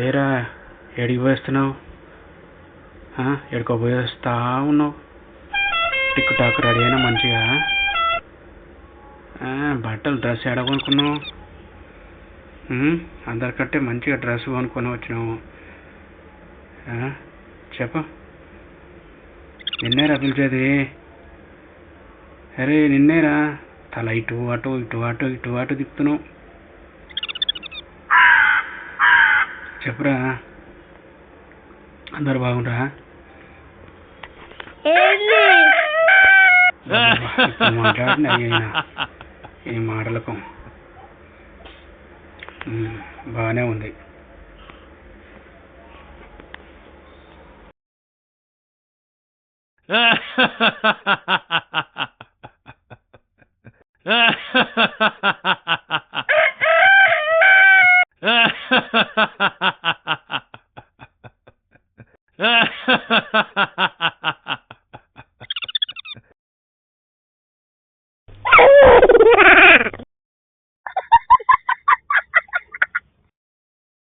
ఏరా ఎడికి పోయేస్తున్నావు? ఎడుకో పోయేస్తా ఉన్నావు? టిక్ టాక్ రెడీ అయినా మంచిగా? బట్టలు డ్రెస్ ఎడ కొనుక్కున్నావు? అందరికంటే మంచిగా డ్రెస్ కొనుక్కొని వచ్చినావు. చెప్పు, నిన్నేరా పిలిచేది? అరే నిన్నేరా, తల ఇటు అటు ఇటు అటు ఇటు అటు తిప్పుతున్నావు. చెప్పురా, అందరు బాగుంటారా? మాట్లాడిన ఈ మాటలకు బాగానే ఉంది.